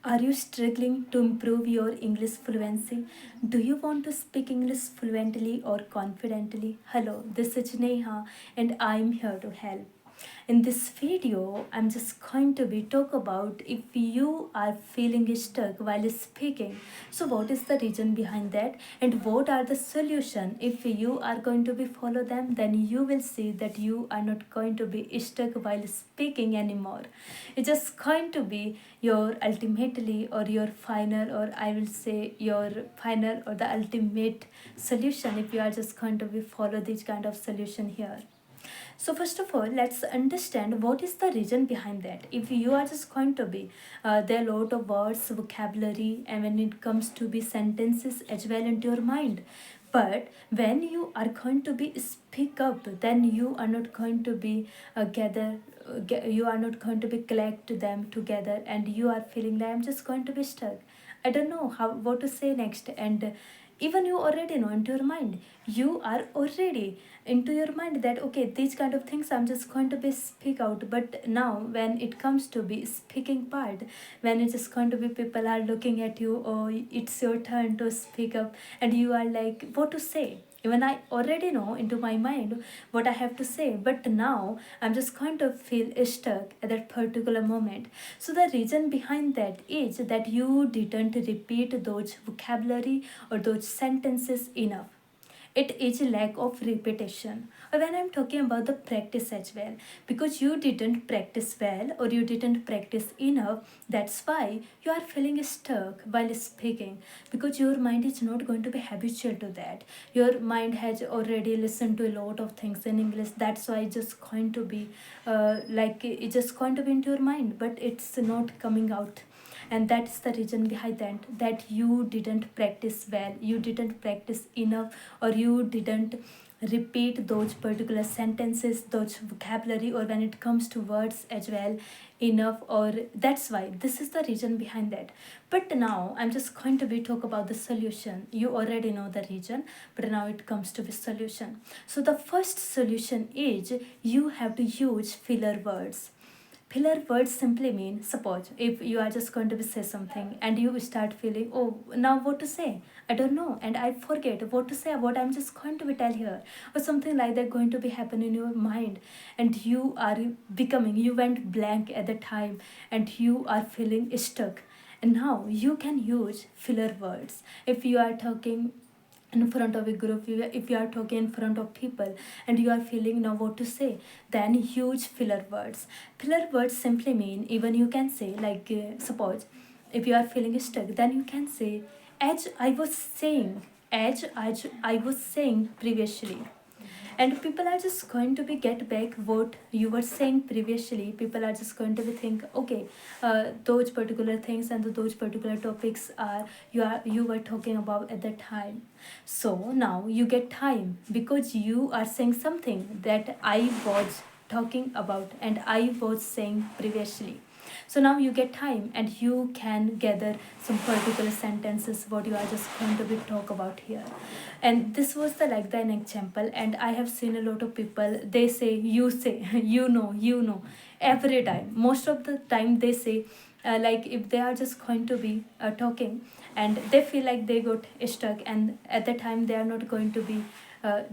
Are you struggling to improve your English fluency? Do you want to speak English fluently or confidently? Hello, this is Neha and I'm here to help. In this video, I'm just going to be talk about if you are feeling stuck while speaking. So what is the reason behind that and what are the solution? If you are going to be follow them, then you will see that you are not going to be stuck while speaking anymore. It's just going to be your ultimately or your final, or I will say your final or the ultimate solution if you are just going to be follow this kind of solution here. So first of all, let's understand what is the reason behind that. If you are just going to be, there are a lot of words, vocabulary, and when it comes to be sentences as well into your mind. But when you are going to be speak up, then you are not going to be you are not going to be collect them together, and you are feeling that I'm just going to be stuck. I don't know how what to say next, and even you already know into your mind, you are already into your mind that okay, these kind of things I'm just going to be speak out. But now when it comes to be speaking part, when it's just going to be people are looking at you, or it's your turn to speak up, and you are like what to say, even I already know into my mind what I have to say, but now I'm just going to feel stuck at that particular moment. So the reason behind that is that you didn't repeat those vocabulary or those sentences enough. It is lack of repetition, or when I'm talking about the practice as well, because you didn't practice well or you didn't practice enough. That's why you are feeling stuck while speaking, because your mind is not going to be habitual to that. Your mind has already listened to a lot of things in English. That's why it's just going to be like it's just going to be into your mind, but it's not coming out. And that's the reason behind that you didn't practice well, you didn't practice enough, or you didn't repeat those particular sentences, those vocabulary, or when it comes to words as well enough. Or that's why this is the reason behind that. But now I'm just going to be talk about the solution. You already know the reason, but now it comes to the solution. So the first solution is you have to use filler words. Filler words simply mean, suppose if you are just going to be say something and you start feeling, oh, now what to say? I don't know, and I forget what to say, what I'm just going to be tell here, or something like that going to be happen in your mind, and you are becoming, you went blank at the time, and you are feeling stuck. And now you can use filler words. If you are talking in front of a group, if you are talking in front of people and you are feeling now what to say, then use filler words. Filler words simply mean, even you can say like suppose if you are feeling stuck, then you can say as I was saying, as I was saying previously. And people are just going to be get back what you were saying previously. People are just going to be think, okay, those particular things and those particular topics are you were talking about at that time. So now you get time because you are saying something that I was talking about and I was saying previously. So now you get time and you can gather some particular sentences what you are just going to be talk about here. And this was the like the an example, and I have seen a lot of people, they say you know every time. Most of the time they say like if they are just going to be talking and they feel like they got stuck, and at the time they are not going to be know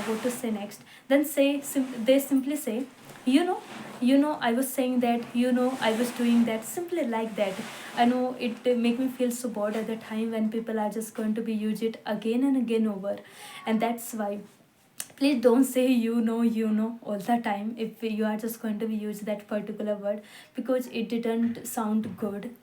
what to say next, then they simply say, you know I was saying that, I was doing that, simply like that. I know it make me feel so bored at the time when people are just going to be use it again and again over. And that's why please don't say all the time if you are just going to be use that particular word, because it didn't sound good.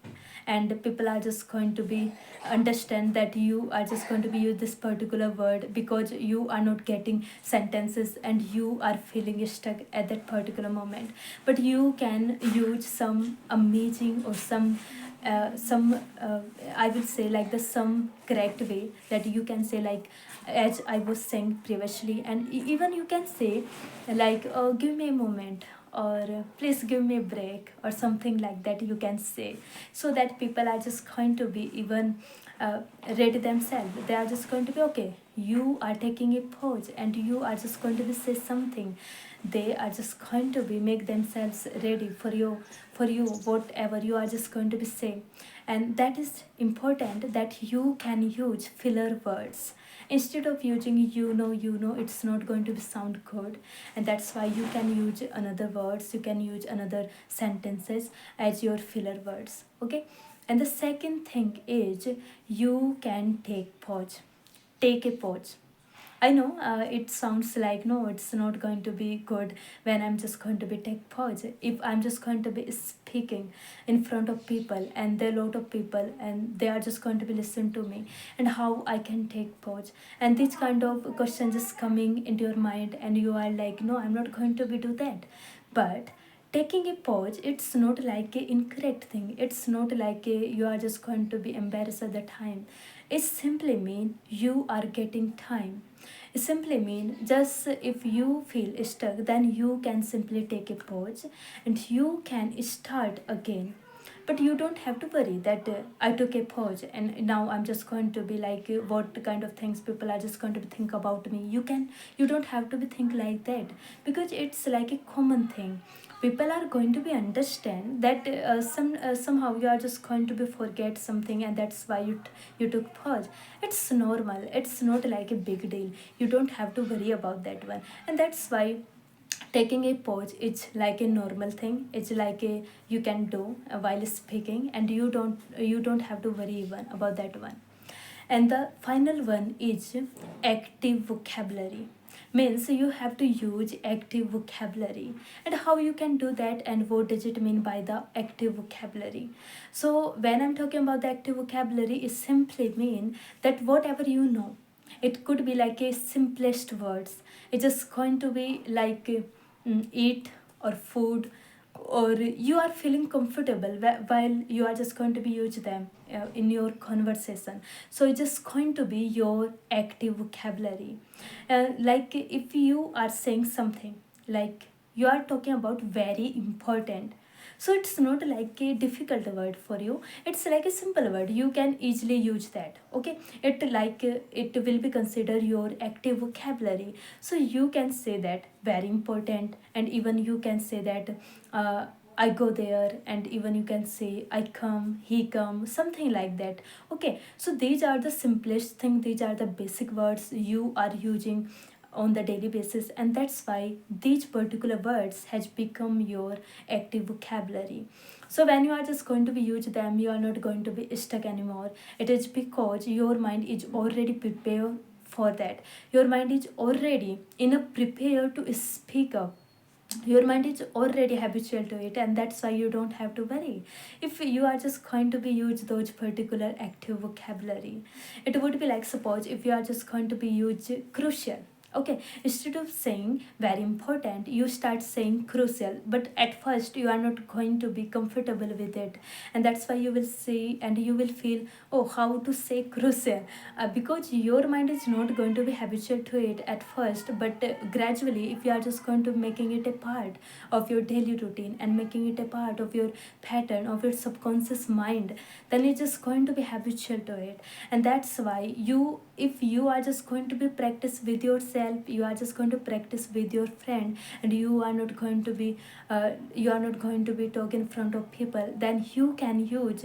And people are just going to be understand that you are just going to be use this particular word because you are not getting sentences and you are feeling stuck at that particular moment. But you can use some amazing or some I will say like the some correct way that you can say like as I was saying previously. And even you can say like give me a moment, or please give me a break, or something like that you can say, so that people are just going to be even uh, ready themselves. They are just going to be okay. You are taking a pause and you are just going to be say something. They are just going to be make themselves ready for you whatever you are just going to be saying. And that is important that you can use filler words instead of using it's not going to be sound good. And that's why you can use another words, you can use another sentences as your filler words. Okay. And the second thing is you can take a pause. I know it sounds like no, it's not going to be good when I'm just going to be take pause. If I'm just going to be speaking in front of people and there are a lot of people and they are just going to be listen to me, and how I can take pause. And this kind of question just coming into your mind and you are like, no, I'm not going to be do that. But taking a pause, it's not like a incorrect thing. It's not like you are just going to be embarrassed at the time. It simply mean you are getting time. It simply mean just if you feel stuck, then you can simply take a pause and you can start again. But you don't have to worry that I took a pause and now I'm just going to be like what kind of things people are just going to think about me. You don't have to be think like that, because it's like a common thing. People are going to be understand that somehow you are just going to be forget something, and that's why you took pause. It's normal, it's not like a big deal. You don't have to worry about that one. And that's why taking a pause is like a normal thing. It's like a you can do while speaking, and you don't have to worry even about that one. And the final one is active vocabulary. Means you have to use active vocabulary. And how you can do that, and what does it mean by the active vocabulary? So when I'm talking about the active vocabulary, it simply mean that whatever you know, it could be like a simplest words. It's just going to be like eat or food, or you are feeling comfortable while you are just going to be use them in your conversation. So it's just going to be your active vocabulary. Like if you are saying something, like you are talking about very important, so it's not like a difficult word for you, it's like a simple word, you can easily use that. Okay. It will be considered your active vocabulary. So you can say that very important, and even you can say that I go there, and even you can say I come, he come, something like that. Okay. So these are the simplest thing, these are the basic words you are using on the daily basis, and that's why these particular words has become your active vocabulary. So when you are just going to be use them, you are not going to be stuck anymore. It is because your mind is already prepared for that. Your mind is already enough prepared to speak up. Your mind is already habitual to it, and that's why you don't have to worry if you are just going to be use those particular active vocabulary. It would be like, suppose if you are just going to be use crucial. Okay. Instead of saying very important, you start saying crucial, but at first you are not going to be comfortable with it. And that's why you will say and you will feel, oh, how to say crucial, because your mind is not going to be habitual to it at first. But gradually, if you are just going to making it a part of your daily routine and making it a part of your pattern of your subconscious mind, then it's just going to be habitual to it. And that's why you, if you are just going to be practice with yourself, you are just going to practice with your friend, and you are not going to be talk in front of people, then you can use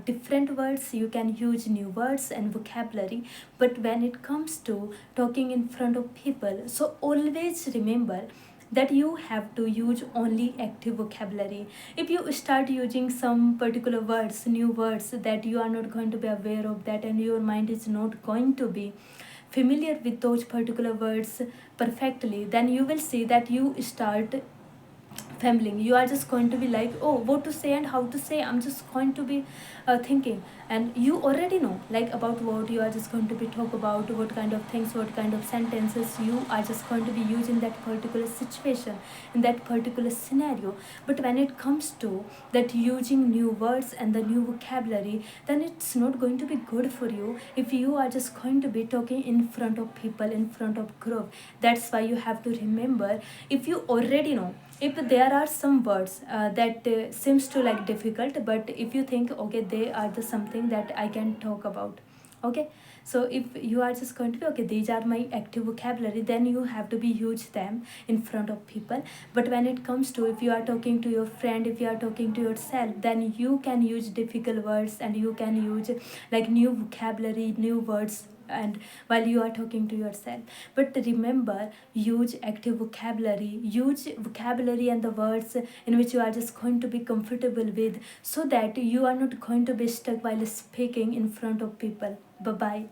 different words, you can use new words and vocabulary. But when it comes to talking in front of people, so always remember that you have to use only active vocabulary. If you start using some particular words, new words, that you are not going to be aware of that, and your mind is not going to be familiar with those particular words perfectly, then you will see that you start fumbling. You are just going to be like, oh, what to say and how to say, I'm just going to be thinking. And you already know like about what you are just going to be talk about, what kind of things, what kind of sentences you are just going to be using in that particular situation, in that particular scenario. But when it comes to that using new words and the new vocabulary, then it's not going to be good for you if you are just going to be talking in front of people, in front of group. That's why you have to remember, if you already know if there are some words that seems to like difficult, but if you think okay they are the something that I can talk about, okay, so if you are just going to be okay these are my active vocabulary, then you have to be use them in front of people. But when it comes to if you are talking to your friend, if you are talking to yourself, then you can use difficult words and you can use like new vocabulary, new words, and while you are talking to yourself. But remember, use active vocabulary, use vocabulary and the words in which you are just going to be comfortable with, so that you are not going to be stuck while speaking in front of people. Bye bye.